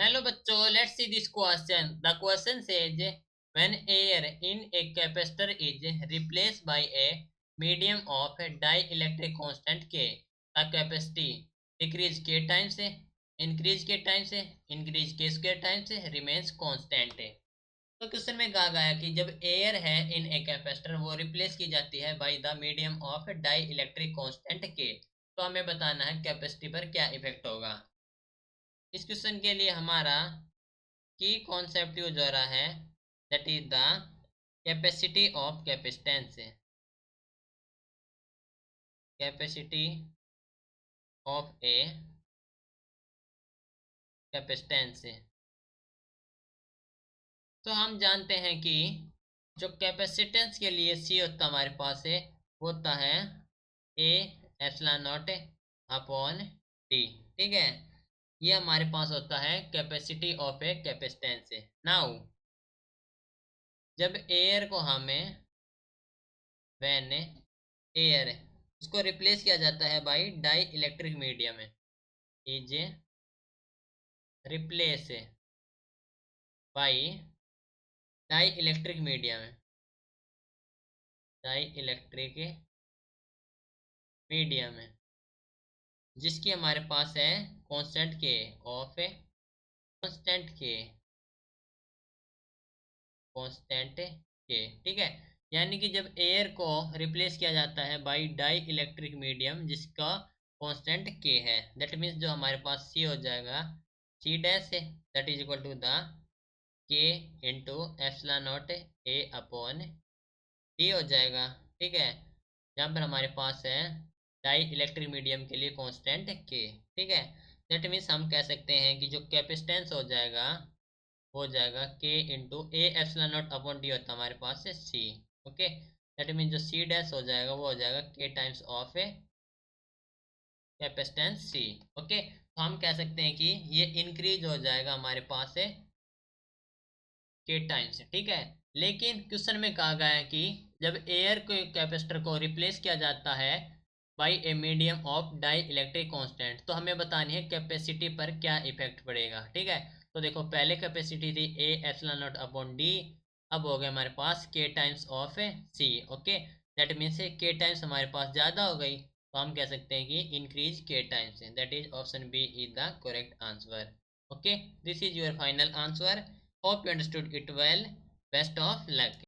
Hello बच्चों, let's see this question. The question says when air in a capacitor is replaced by a medium of dielectric constant K, the capacity decrease K times से, increase K times से, increase K square times से, remains constant है। तो question में कहा गया कि जब एयर है इन ए कैपेसिटर वो रिप्लेस की जाती है by the medium of dielectric constant के, तो हमें बताना है कैपेसिटी पर क्या इफेक्ट होगा। इस क्वेश्चन के लिए हमारा की कॉन्सेप्ट यूज हो रहा है, that is the capacity of capacitance. Capacity of a capacitance. तो हम जानते हैं कि जो कैपेसिटेंस के लिए सी होता है हमारे पास है वो होता है A epsilon naught upon T. ठीक है, ये हमारे पास होता है capacity of a capacitance. Now जब एयर को हमें व्हेन एयर उसको रिप्लेस किया जाता है by dielectric medium is replace by dielectric medium, dielectric medium जिसकी हमारे पास है कांस्टेंट के ऑफ कांस्टेंट के कांस्टेंट के। ठीक है, यानी कि जब एयर को रिप्लेस किया जाता है बाय डाई इलेक्ट्रिक मीडियम जिसका कांस्टेंट के है, दैट मीन्स जो हमारे पास सी हो जाएगा सी डैश है, that is equal to the K into epsilon naught A upon D हो जाएगा। ठीक है, जहाँ पर हमारे पास है डाई इलेक्ट्रिक मीडियम के लिए कांस्टेंट के। ठीक है, दैट मीन्स हम कह सकते हैं कि जो कैपेसिटेंस हो जाएगा के इंटू ए एप्सिलॉन नॉट अपॉन डी होता है हमारे पास से सी। ओके, दैट मीन्स जो सी डैश हो जाएगा वो हो जाएगा K times of a capacitance C. Okay, तो हम कह सकते हैं कि ये इंक्रीज हो जाएगा हमारे पास से के टाइम्स। ठीक है, लेकिन क्वेश्चन में कहा गया है कि जब एयर को कैपेसिटर को रिप्लेस किया जाता है by a medium of dielectric constant, तो हमें बतानी है कैपेसिटी पर क्या इफेक्ट पड़ेगा। ठीक है, तो देखो पहले कैपेसिटी थी A epsilon naught upon D, अब हो गया हमारे पास K times of C. Okay, that means K times हमारे पास ज़्यादा हो गई, तो हम कह सकते हैं कि increase K times, that is option B is the correct answer. Okay, this is your final answer. Hope you understood it well. Best of luck.